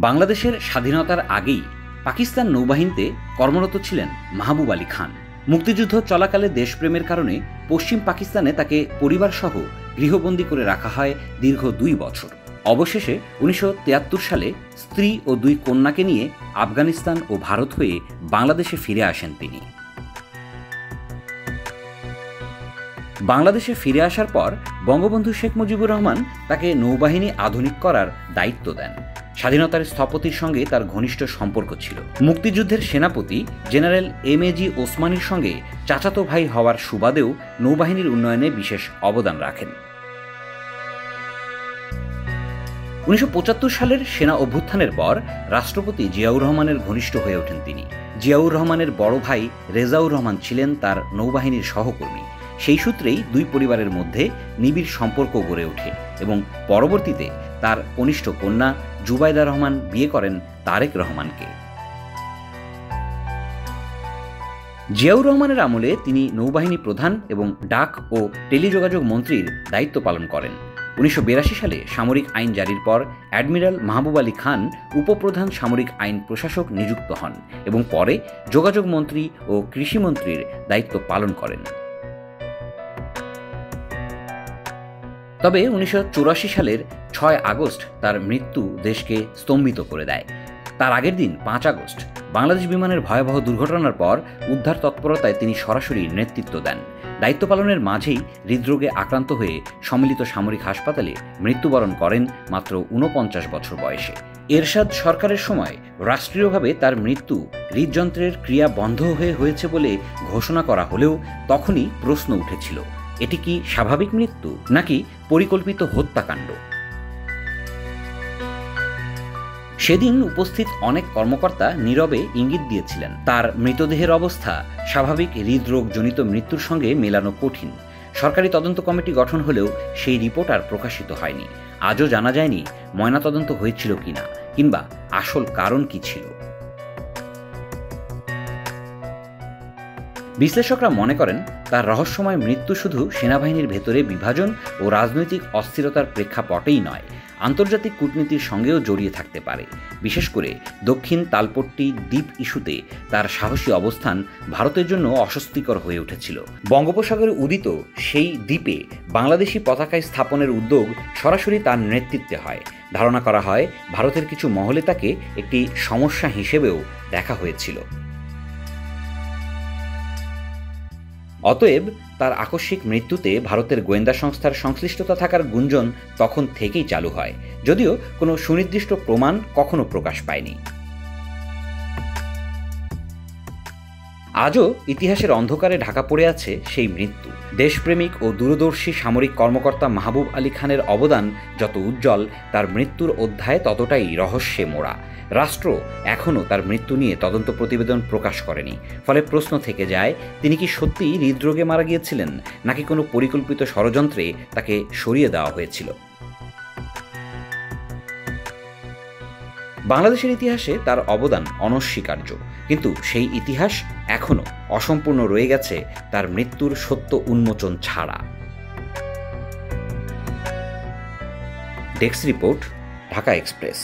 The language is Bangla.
বাংলাদেশের স্বাধীনতার আগেই পাকিস্তান নৌবাহিনীতে কর্মরত ছিলেন মাহবুব আলী খান। মুক্তিযুদ্ধ চলাকালে দেশপ্রেমের কারণে পশ্চিম পাকিস্তানে তাকে পরিবারসহ গৃহবন্দী করে রাখা হয় দীর্ঘ 2 বছর। অবশেষে 1973 সালে স্ত্রী ও 2 কন্যাকে নিয়ে আফগানিস্তান ও ভারত হয়ে বাংলাদেশে ফিরে আসেন তিনি। বাংলাদেশে ফিরে আসার পর বঙ্গবন্ধু শেখ মুজিবুর রহমান তাকে নৌবাহিনী আধুনিক করার দায়িত্ব দেন। স্বাধীনতার স্থপতির সঙ্গে তার ঘনিষ্ঠ সম্পর্ক ছিল। মুক্তিযুদ্ধের সেনাপতি জেনারেল এম.এ.জি. ওসমানীর সঙ্গে চাচাতো ভাই হওয়ার সুবাদেও নৌবাহিনীর উন্নয়নে বিশেষ অবদান রাখেন। 1975 সালের সেনা অভ্যুত্থানের পর রাষ্ট্রপতি জিয়াউর রহমানের ঘনিষ্ঠ হয়ে ওঠেন তিনি। জিয়াউর রহমানের বড় ভাই রেজাউর রহমান ছিলেন তার নৌবাহিনীর সহকর্মী। সেই সূত্রেই 2 পরিবারের মধ্যে নিবিড় সম্পর্ক গড়ে ওঠে এবং পরবর্তীতে তার কনিষ্ঠ কন্যা জুবাইদা রহমান বিয়ে করেন তারেক রহমানকে। জিয়াউর রহমানের আমলে তিনি নৌবাহিনী প্রধান এবং ডাক ও টেলিযোগাযোগ মন্ত্রীর দায়িত্ব পালন করেন। 1982 সালে সামরিক আইন জারির পর অ্যাডমিরাল মাহবুব আলী খান উপপ্রধান সামরিক আইন প্রশাসক নিযুক্ত হন এবং পরে যোগাযোগ মন্ত্রী ও কৃষিমন্ত্রীর দায়িত্ব পালন করেন। তবে 1984 সালের 6 আগস্ট তার মৃত্যু দেশকে স্তম্ভিত করে দেয়। তার আগের দিন 5 আগস্ট বাংলাদেশ বিমানের ভয়াবহ দুর্ঘটনার পর উদ্ধার তৎপরতায় তিনি সরাসরি নেতৃত্ব দেন। দায়িত্ব পালনের মাঝেই হৃদরোগে আক্রান্ত হয়ে সম্মিলিত সামরিক হাসপাতালে মৃত্যুবরণ করেন মাত্র 49 বছর বয়সে। এরশাদ সরকারের সময় রাষ্ট্রীয়ভাবে তার মৃত্যু হৃদযন্ত্রের ক্রিয়া বন্ধ হয়েছে বলে ঘোষণা করা হলেও তখনই প্রশ্ন উঠেছিল, এটি কি স্বাভাবিক মৃত্যু নাকি পরিকল্পিত হত্যাকাণ্ড? সেদিন উপস্থিত অনেক কর্মকর্তা নীরবে ইঙ্গিত দিয়েছিলেন তার মৃতদেহের অবস্থা স্বাভাবিক হৃদরোগজনিত মৃত্যুর সঙ্গে মেলানো কঠিন। সরকারি তদন্ত কমিটি গঠন হলেও সেই রিপোর্ট আর প্রকাশিত হয়নি। আজও জানা যায়নি ময়নাতদন্ত হয়েছিল কিনা কিংবা আসল কারণ কি ছিল। বিশ্লেষকরা মনে করেন তার রহস্যময় মৃত্যু শুধু সেনাবাহিনীর ভেতরে বিভাজন ও রাজনৈতিক অস্থিরতার প্রেক্ষাপটেই নয়, আন্তর্জাতিক কূটনীতির সঙ্গেও জড়িয়ে থাকতে পারে। বিশেষ করে দক্ষিণ তালপট্টি দ্বীপ ইস্যুতে তার সাহসী অবস্থান ভারতের জন্য অস্বস্তিকর হয়ে উঠেছিল। বঙ্গোপসাগরে উদিত সেই দ্বীপে বাংলাদেশি পতাকা স্থাপনের উদ্যোগ সরাসরি তার নেতৃত্বে হয়। ধারণা করা হয় ভারতের কিছু মহলে তাকে একটি সমস্যা হিসেবেও দেখা হয়েছিল। অতএব তার আকস্মিক মৃত্যুতে ভারতের গোয়েন্দা সংস্থার সংশ্লিষ্টতা থাকার গুঞ্জন তখন থেকেই চালু হয়, যদিও কোনো সুনির্দিষ্ট প্রমাণ কখনো প্রকাশ পায়নি। আজও ইতিহাসের অন্ধকারে ঢাকা পড়ে আছে সেই মৃত্যু। দেশপ্রেমিক ও দূরদর্শী সামরিক কর্মকর্তা মাহবুব আলী খানের অবদান যত উজ্জ্বল, তার মৃত্যুর অধ্যায় ততটাই রহস্যে মোড়া। রাষ্ট্র এখনও তার মৃত্যু নিয়ে তদন্ত প্রতিবেদন প্রকাশ করেনি। ফলে প্রশ্ন থেকে যায়, তিনি কি সত্যিই হৃদরোগে মারা গিয়েছিলেন নাকি কোনো পরিকল্পিত ষড়যন্ত্রে তাকে সরিয়ে দেওয়া হয়েছিল? বাংলাদেশের ইতিহাসে তার অবদান অনস্বীকার্য, কিন্তু সেই ইতিহাস এখনও অসম্পূর্ণ রয়ে গেছে তার মৃত্যুর সত্য উন্মোচন ছাড়া। Desk report, Dhaka express.